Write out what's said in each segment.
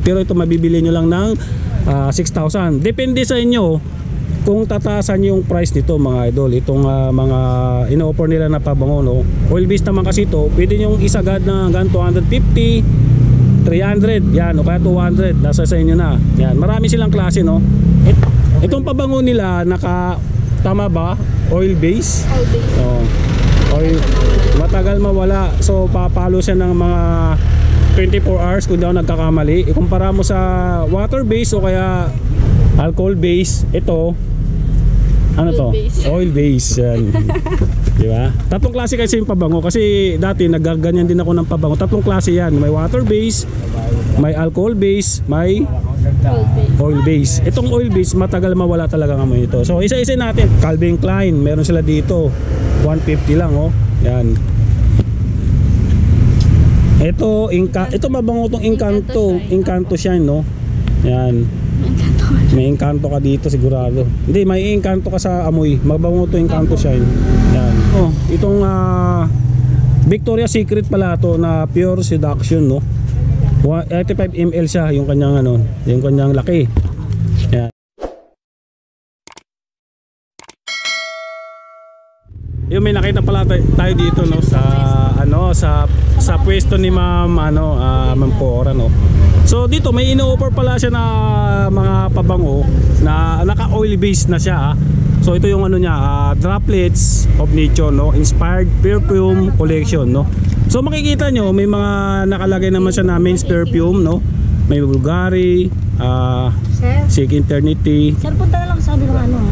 Pero ito mabibili nyo lang ng 6,000. Depende sa inyo kung tataasan yung price nito mga idol. Itong mga ino-offer nila na pabango, no? Oil based naman kasi ito, pwede nyong isagad na hanggang 250, 300, yan, o kaya 200, nasa sa inyo na. Yan, marami silang klase, no? Itong pabango nila, tama ba? Oil base? Oil base. Oil, matagal mawala. So papalo siya ng mga 24 hours kung di ako nagkakamali. Ikumpara mo sa water base o kaya alcohol base, ito ano oil to? Base. Oil base. Yan. Diba? Tatlong klase kasi yung pabango. Kasi dati nagaganyan din ako ng pabango. Tatlong klase yan. May water base, may alcohol base, may oil base. Itong oil base matagal mawala talaga ng amoy ito. So isa-isa natin. Calvin Klein, meron sila dito 150 lang, oh. Yan. Ito mabango tong Encanto shine, no? Yan. May Encanto ka dito sigurado. Hindi, may Encanto ka sa amoy. Mabango to Encanto shine. Yan. Oh, itong Victoria's Secret pala to na pure seduction, no? 85 ml siya yung kanyang yung kanyang laki. Yan. Yung may nakita pala tayo dito, no, sa pwesto ni Ma'am Cora, no. So dito may ino-offer pala siya na mga pabango na naka-oil base na siya. So ito yung niya, Droplets of Nature, no, Inspired Perfume Collection, no. So makikita nyo may mga nakalagay naman siya na men's perfume, no. May Bulgari, Chic Eternity. Sir, punta na lang sa sabi ng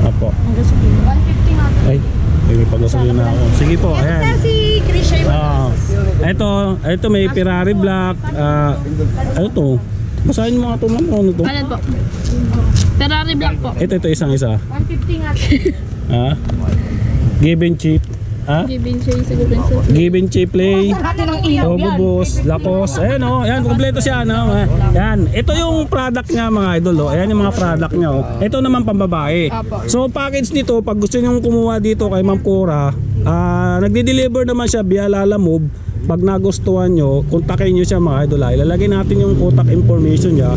Apo. Ang gasolina. 150 nga. Ay, may pag-gasolina na ako. Sige po, ayan. Si Chris Shay. Ito may Ferrari Black. Ano to? Basahin mo nga ito, ma'am. Ano to? Alin po? Ferrari Black po. Ito isang-isa. 150 nga. Given cheap. Given Shay siguro. Given cheap play. Togo Boss, Lacoste. Ayan, oh. Ayan, kompleto siya, no? Ayan. Ito yung product niya, mga idol, oh. Ayan yung mga product niya, oh. Ito naman pambabae. So package nito, pag gusto niyo kumuha dito kay Ma'am Cora, nagde-deliver naman siya via Lalamove. Pag nagustuhan nyo, kontakin nyo siya, mga idol. Ilalagay natin yung contact information niya.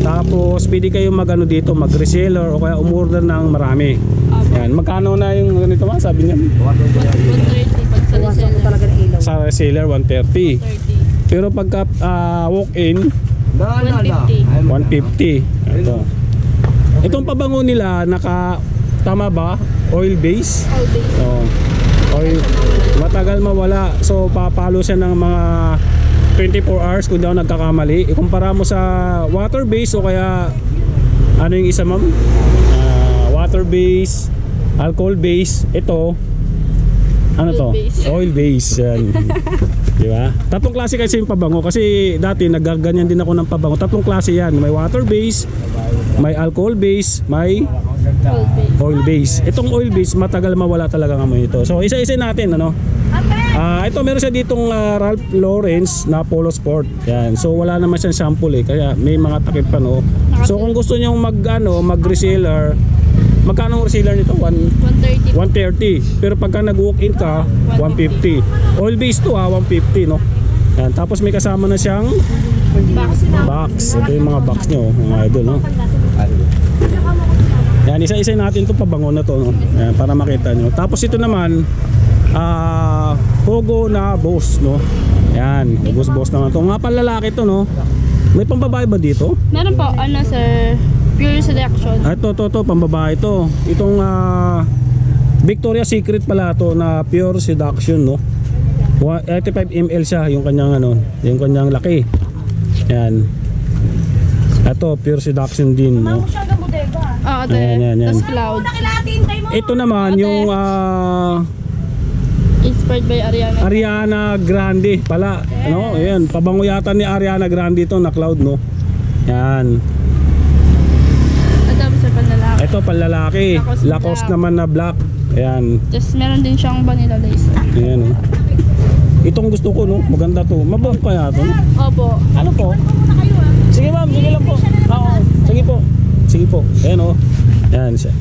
Tapos pwede kayong dito, mag-reseller o kaya umorder ng marami. Yan, magkano na yung ganito, ma? Sabi niya 130 sa reseller 130. Pero pagka walk-in 150. Ito. Itong pabango nila tama ba? Oil base? Oil, matagal mawala. So papalo siya ng mga 24 hours kung di ako nagkakamali. Ikumpara mo sa water base o kaya yung isa, ma'am? Water base, alcohol base. Ito oil base. Yan. Diba? Tatlong klase kasi yung pabango. Kasi dati nagaganyan din ako ng pabango. Tatlong klase yan. May water base, may alcohol base, may oil base. Itong oil base matagal mawala talaga ng amoy ito. So isa-isa natin, ito meron siya ditong Ralph Lauren na Polo Sport. Yan. So wala naman siyang sample, kaya may mga takip pa, no. So kung gusto niyo mag-reseller, magkano ang reseller nito? 130. Pero pagka nag-walk-in ka, 150. Oil base to, 150, no. Yan. Tapos may kasama na siyang box. Ito yung mga box nyo, mga idol, no. Yan, isa-isa natin ito pabango na to, no? Yan, para makita nyo. Tapos ito naman Hugo na Boss, no. Yan, Boss naman to. Nga panlalaki to, no. May pambabae ba dito? Meron po, sir, pure selection. Ito, pambabae to. Itong Victoria's Secret pala to na pure seduction, no. 85 ml siya yung kanyang yung kanyang laki. Yan. Ito pure seduction din, no. Yan. Tas Cloud. Ito naman yung Inspired by Ariana Grande pala, no? Ayan, pabango yata ni Ariana Grande ito na Cloud, no. Yan. Ito panlalaki. Lacoste naman na black. Ayan. Just meron din siyang vanilla lace. Ayan, itong gusto ko, no. Maganda to. Mabango kaya to, no? Opo. Ano po? Sige, ma'am, sige lang po. Oo, sige po. Ayan, oh. Yan siya.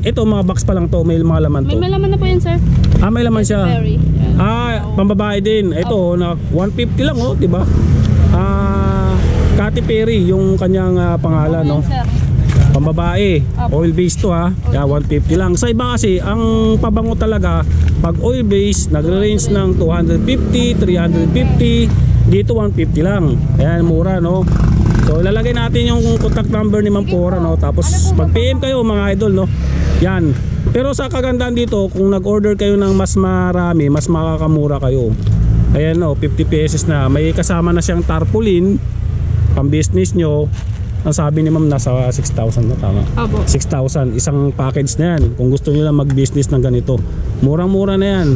Ito mga box pa lang to, may mga laman to. May laman na po yan, sir. May laman siya. Very. Pambabae din. Ito na 150 lang, oh, 'di ba? Katy Perry yung kanyang pangalan, no? Sir. Pambabae, Apo. oil based to ha. Kaya 150 lang. Sa iba kasi, ang pabango talaga pag oil based, nagre-range ng 250, 350, dito 150 lang. Ayan, mura, no? So ilalagay natin yung contact number ni Ma'am Cora, no? Tapos mag PM kayo mga idol, no? Yan. Pero sa kagandahan dito, kung nag-order kayo ng mas marami, mas makakamura kayo. Ayan, no, 50 pesos na. May kasama na siyang tarpaulin pang business nyo. Ang sabi ni Ma'am nasa 6,000 na, tama? Apo. 6,000 isang package na yan. Kung gusto niyo lang mag-business ng ganito, murang-mura na yan.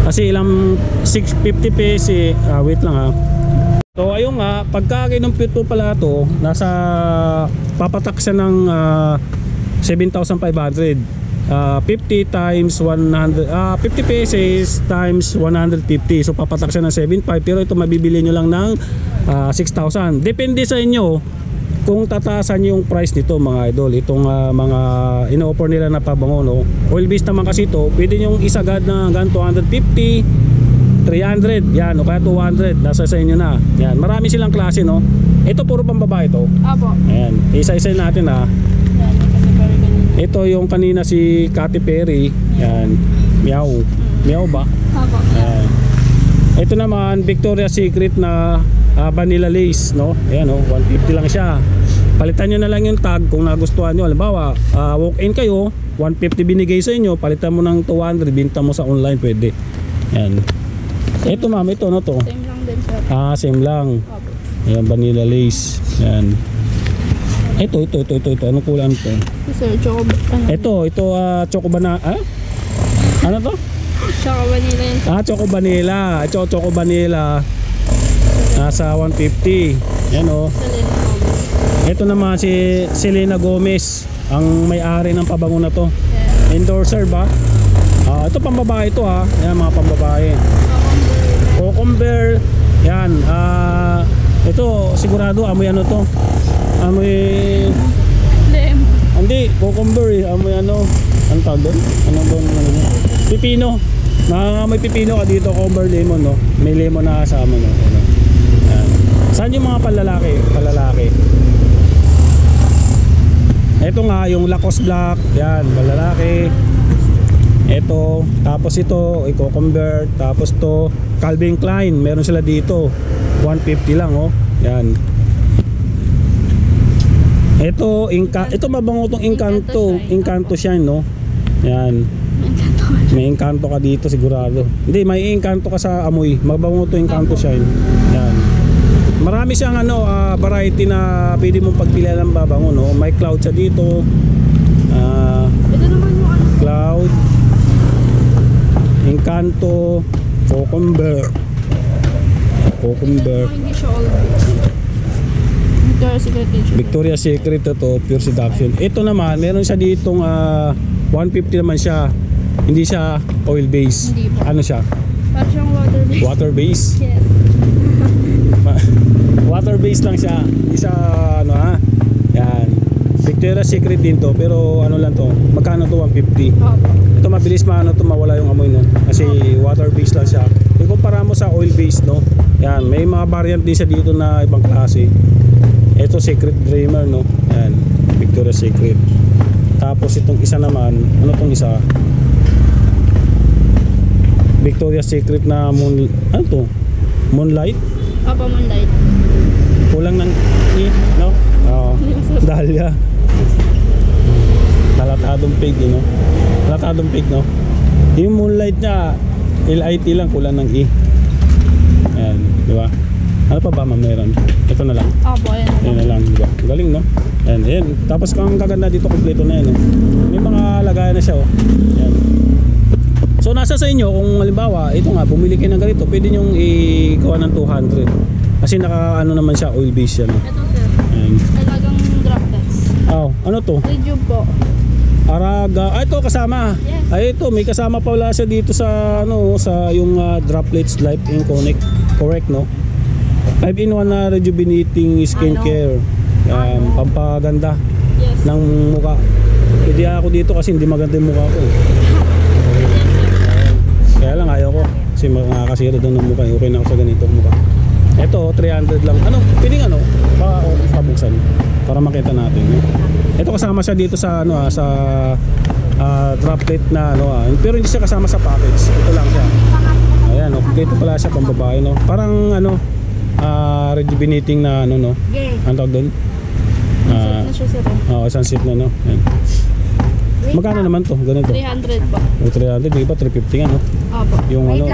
Kasi ilang 650 pesos, wait lang ha. So ayun nga, pagka kinumpute po pala ito, nasa papatak siya ng 7,500. 50 times 100, 50 pesos times 150. So papatak siya ng 7,500, pero ito mabibili nyo lang ng 6,000. Depende sa inyo kung tataasan yung price nito mga idol. Itong mga ino-offer nila na pabango, no? Oil based naman kasi ito, pwede nyong isagad na hanggang 250, 300, yan, o kaya 200, nasa sa inyo na. Yan, marami silang klase, no? Ito puro pambabae ito. Apo. Ayan, isa-isa natin ha. Yan, yung Katy Perry ganun. Ito yung kanina si Katy Perry. Yan, meow. Meow ba? Apo. Ayan. Ito naman, Victoria's Secret na vanilla lace, no? Ayan, oh, 150 lang siya. Palitan nyo na lang yung tag kung nagustuhan nyo. Halimbawa, walk-in kayo, 150 binigay sa inyo, palitan mo ng 200, binta mo sa online, pwede. Yan. Ito ma'am, ito no to. Same lang din, sir. Same lang. Apo. Ayan, vanilla lace. Yan. Ito. Anong kulang ito? Sir, choco, ano? Ito, choco banana. Ano to? Choco vanilla yun, sir. Choco vanilla. Ito, choco vanilla. Nasa 150. Yan o. Selena Gomez. Ito naman si Selena Gomez, ang may-ari ng pabango na to. Yeah. Endorser ba? Ito pambabae ito ha. Yan mga pambabae. Cucumber. Yan. Ito sigurado amoy ano to. Amoy... Lem. Hindi, cucumber eh. Amoy ano. Ano tawag doon? Ano doon? Pipino. May pipino ka dito. Cucumber lemon, no? May lemon na kasama, no? Ano? Yan. Saan yung mga palalaki? Ito nga yung Lacoste Black. Yan, palalaki. Ito, tapos ito, i-cucumber. Tapos to, Calvin Klein. Meron sila dito. 150 lang, oh. Yan. Ito, ito mabango tong Encanto Shine, no? Yan. May Encanto ka dito sigurado. Hindi, may Encanto ka sa amoy. Mabango to Encanto Shine. Yan. Marami siyang variety na pwede mong pagpilian ng babango, no? May cloud sa dito. Ito naman yung ano. Cloud, Encanto, Cucumber. Hindi siya all Victoria's Secret tissue. Victoria's Secret to Pure Seduction. Ito naman, meron siya ditong 150 naman siya. Hindi siya oil base. Hindi po. Ano siya? Parang siyang water base. Water base. Yes. Water base lang siya. Isa ano ha. Yan. Victoria's Secret din to, pero ano lang to. Magkano to? 150. Opo. Ito mabilis mawala yung amoy, no? Kasi water base lang siya. Ikumpara mo sa oil base, no? Yan, may mga variant din siya dito na ibang klase. Ito Secret Dreamer, no? Yan, Victoria's Secret. Tapos itong isa naman, ano tong isa? Victoria's Secret na ano to? Moonlight? Opo, Moonlight. Kulang ng no? Dahlia. Talatadong pig, no? Talatadong pig, no? Yung Moonlight niya, LIT lang, kulang ng E. Ayan, di ba? Ano pa ba ma'am meron? Ito na lang. Opo, ayan. Ayan na lang, di ba? Galing, no? Ayan, ayan. Tapos kung kaganda dito, kompleto na yan, no? May mga lagayan na siya, oh. Ayan. So nasa sa inyo, kung halimbawa, ito nga, bumili kayo ng ganito, pwede nyong i-gawa ng 200. Kasi naka, ano naman siya, oil base yan, no? Ito, sir. Ayan. Talagang drop test. Ano to? Rejuve po. Araga. Ito kasama. Yes. Ay ito, may kasama pa wala siya dito sa ano, sa yung droplets life in connect. Correct, no? 5-in-1 na rejuvenating skincare. Pampaganda Yes. ng mukha. Pwede ako dito kasi hindi maganda yung mukha ko. Kaya lang ayaw ko kasi makakasira doon ng mukha. Okay na ako sa ganito mukha. Ito, 300 lang. Ano, piling ano? Baka ako pabuksan para makita natin. No? Ito kasama siya dito sa ano sa droplet na ano pero hindi siya kasama sa package. Ito lang siya. Ayan, okay. Ito pala siya pang babae, no. Parang ano rejuvenating na ano, no. Ano tawag doon? Set na siya sir. Isang seat na, no. Ayan. Magkano naman to? Ganito. 300 po. 300, di ba 350 nga, no? Opo. Yung ano,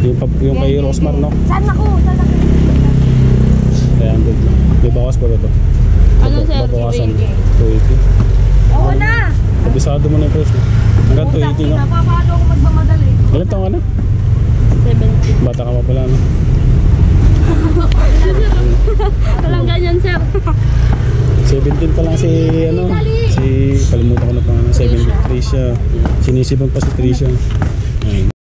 yung kay Rosmar, no. Saan ako? 300 lang. May bawas pa ba ito? Ano sir? Babawasan. 280. 280. Oo na! Kabisado mo na yung presyo. Hanggang 280, no. Paano ako magmamadali? Ilan taon ka na? 70. Bata ka pa pala, no. Walang ganyan sir. 17 pa lang si ano, si kalimutan ko na pa, 73 siya. Sinisibang pa si Trisha.